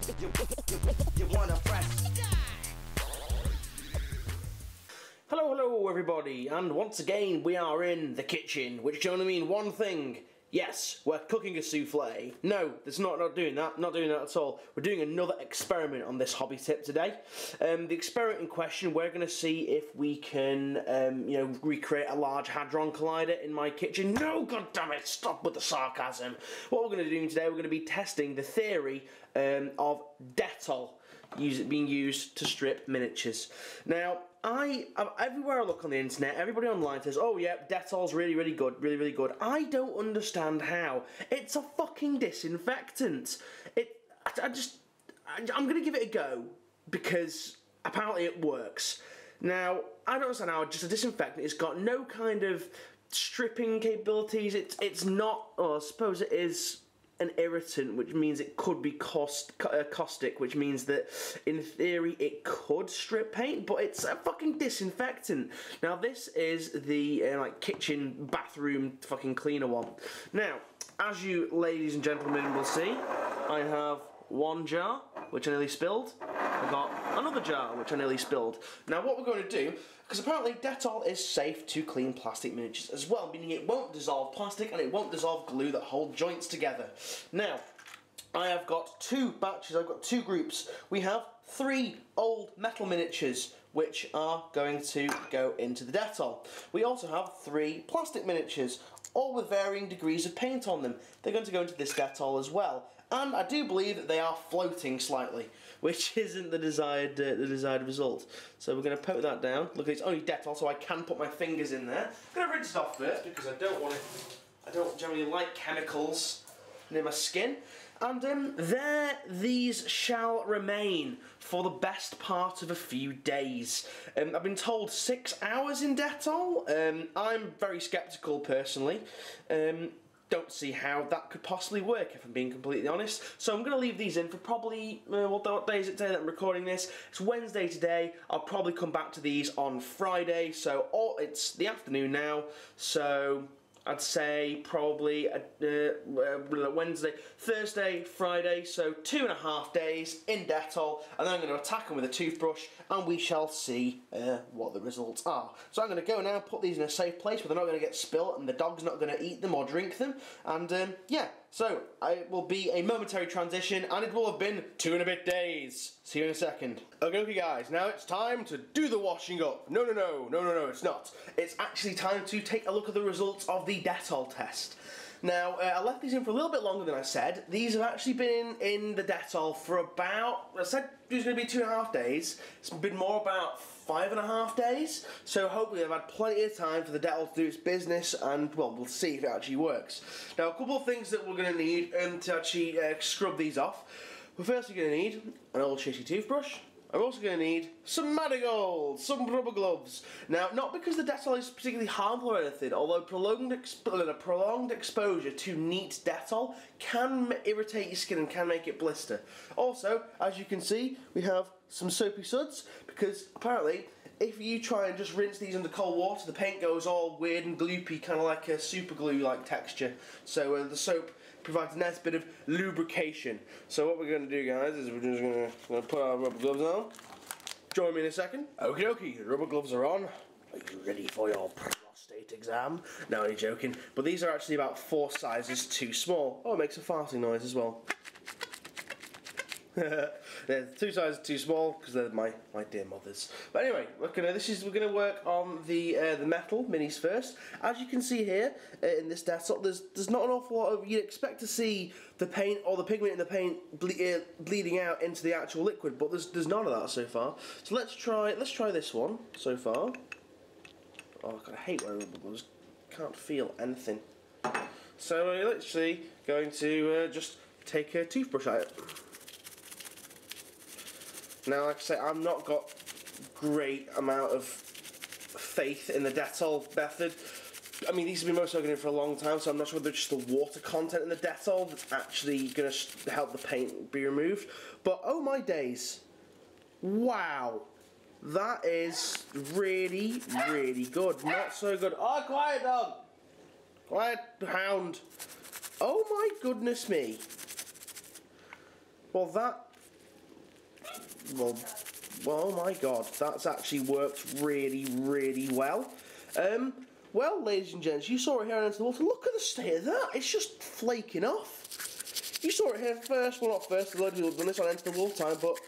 You wanna press. Hello everybody, and once again we are in the kitchen, which can only mean one thing. Yes, we're cooking a souffle. No, that's not doing that, not doing that at all. We're doing another experiment on this hobby tip today. The experiment in question, we're going to see if we can, recreate a large hadron collider in my kitchen. No, goddammit, stop with the sarcasm. What we're going to be doing today, we're going to be testing the theory of Dettol being used to strip miniatures. Now, everywhere I look on the internet, everybody online says, oh yeah, Dettol's really good, really good. I don't understand how. It's a fucking disinfectant. I'm gonna give it a go because apparently it works. Now, I don't understand how just a disinfectant, it's got no kind of stripping capabilities. It's not, or I suppose it is an irritant, which means it could be caustic, which means that in theory it could strip paint, but it's a fucking disinfectant. Now this is the kitchen bathroom fucking cleaner one. Now, as you ladies and gentlemen will see, I have one jar which I nearly spilled. I got another jar which I nearly spilled. Now what we're going to do, because apparently Dettol is safe to clean plastic miniatures as well, meaning it won't dissolve plastic and it won't dissolve glue that hold joints together. Now, I have got two batches, I've got two groups. We have 3 old metal miniatures which are going to go into the Dettol. We also have 3 plastic miniatures, all with varying degrees of paint on them. They're going to go into this Dettol as well. And I do believe that they are floating slightly, which isn't the desired result. So we're going to poke that down. Look, it's only Dettol, so I can put my fingers in there. I'm going to rinse it off first because I don't generally like chemicals near my skin. And there these shall remain for the best part of a few days. I've been told 6 hours in Dettol. I'm very sceptical personally. Don't see how that could possibly work, if I'm being completely honest. So I'm going to leave these in for probably, what day is it today that I'm recording this? It's Wednesday today. I'll probably come back to these on Friday, so it's the afternoon now, so I'd say probably Wednesday, Thursday, Friday, so 2.5 days in Dettol, and then I'm going to attack them with a toothbrush, and we shall see what the results are. So I'm going to go now, put these in a safe place where they're not going to get spilt, and the dog's not going to eat them or drink them, and yeah, so it will be a momentary transition, and it will have been 2 and a bit days. See you in a second. Okay guys, now it's time to do the washing up. No, it's not. It's actually time to take a look at the results of the Dettol test. Now, I left these in for a little bit longer than I said. These have actually been in the Dettol for about, I said it was going to be 2.5 days. It's been more about 5.5 days. So hopefully I've had plenty of time for the Dettol to do its business, and well, we'll see if it actually works. Now, a couple of things that we're going to need to actually scrub these off. We're firstly going to need an old shitty toothbrush. I'm also going to need some marigolds, some rubber gloves. Now, not because the Dettol is particularly harmful or anything, although prolonged exposure to neat Dettol can irritate your skin and can make it blister. Also, as you can see, we have some soapy suds, because apparently if you try and just rinse these under cold water, the paint goes all weird and gloopy, kind of like a super glue-like texture. So the soap provides a nice bit of lubrication. So what we're going to do, guys, is we're just going to put our rubber gloves on. Join me in a second. Okie dokie, the rubber gloves are on. Are you ready for your prostate exam? No, I'm joking. But these are actually about 4 sizes too small. Oh, it makes a farting noise as well. They're 2 sizes too small because they're my dear mothers. But anyway, we're gonna work on the metal minis first. As you can see here in this Dettol, there's not an awful lot of, you'd expect to see the paint or the pigment in the paint bleeding out into the actual liquid, but there's none of that so far. So let's try this one so far. Oh God, I hate wearing rubber gloves. Can't feel anything. So we're literally going to just take a toothbrush at it. Now, like I say, I've not got great amount of faith in the Dettol method. I mean, these have been most soaking in for a long time, so I'm not sure whether it's just the water content in the Dettol that's actually going to help the paint be removed. But oh my days, wow, that is really, really good. Not so good. Oh, quiet dog, quiet hound. Oh my goodness me. Well, that Well, oh my God, that's actually worked really, really well. Well, ladies and gents, you saw it here into the water. Look at the state of that. It's just flaking off. You saw it here first. Well, not first. A lot of people have done this on Enter the Wall time, but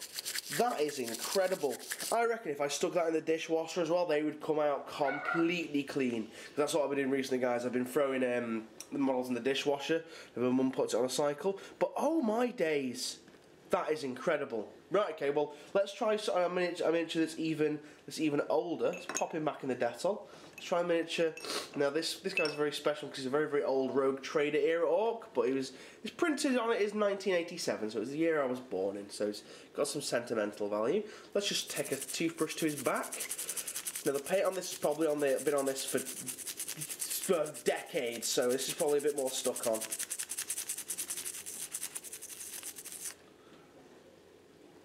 that is incredible. I reckon if I stuck that in the dishwasher as well, they would come out completely clean. That's what I've been doing recently, guys. I've been throwing the models in the dishwasher, and my mum puts it on a cycle. But oh my days, that is incredible. Right, okay, well, let's try a miniature that's even older. Let's pop him back in the Dettol. Let's try a miniature. Now, this guy's very special because he's a very, very old Rogue Trader era orc, but his printed on it is 1987, so it was the year I was born in, so it's got some sentimental value. Let's just take a toothbrush to his back. Now, the paint on this is probably been on this for decades, so this is probably a bit more stuck on.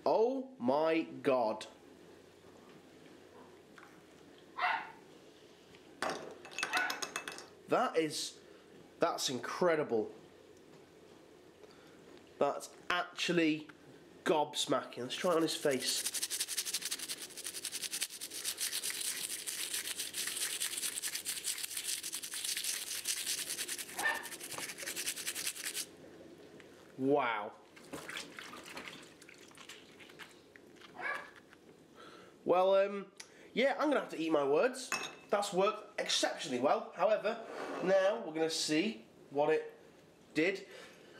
Oh my God. That's incredible. That's actually gobsmacking. Let's try it on his face. Wow. Well, yeah, I'm going to have to eat my words. That's worked exceptionally well. However, now we're going to see what it did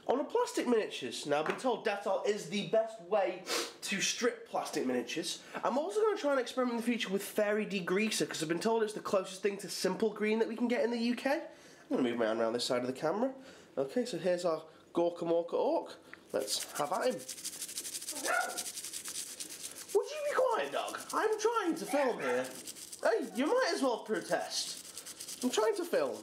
on the plastic miniatures. Now, I've been told Dettol is the best way to strip plastic miniatures. I'm also going to try and experiment in the future with fairy degreaser, because I've been told it's the closest thing to simple green that we can get in the UK. I'm going to move my hand around this side of the camera. Okay, so here's our Gorka Morka Orc. Let's have at him. Would you be quiet, dog? I'm trying to film here. Hey, you might as well protest. I'm trying to film.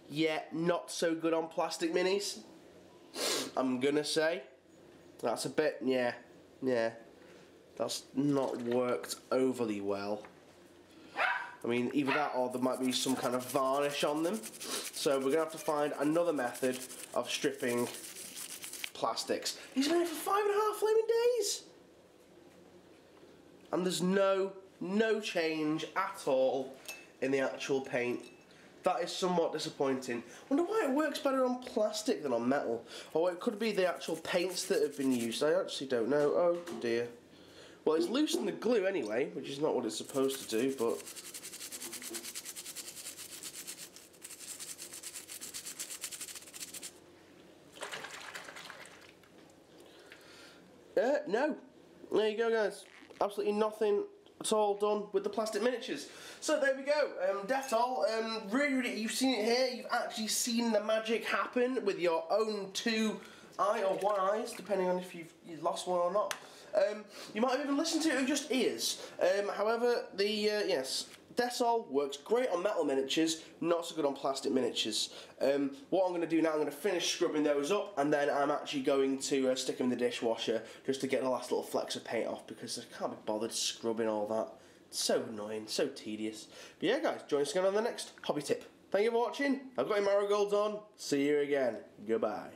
Yeah, not so good on plastic minis. I'm gonna say. That's a bit, yeah. That's not worked overly well. I mean, either that or there might be some kind of varnish on them. So we're going to have to find another method of stripping plastics. He's been here for 5.5 flaming days. And there's no change at all in the actual paint. That is somewhat disappointing. Wonder why it works better on plastic than on metal. Or it could be the actual paints that have been used. I actually don't know. Oh dear. Well, it's loosened the glue anyway, which is not what it's supposed to do, but... no. There you go, guys. Absolutely nothing at all done with the plastic miniatures. So there we go. Dettol, really, you've seen it here. You've actually seen the magic happen with your own 2 eye or 1 eyes, depending on if you've lost one or not. You might have even listened to it with just ears. However, yes, Dettol works great on metal miniatures, not so good on plastic miniatures. What I'm going to do now, I'm going to finish scrubbing those up, and then I'm actually going to stick them in the dishwasher just to get the last little flecks of paint off, because I can't be bothered scrubbing all that. It's so annoying, so tedious. But yeah, guys, join us again on the next hobby tip. Thank you for watching. I've got your marigolds on. See you again. Goodbye.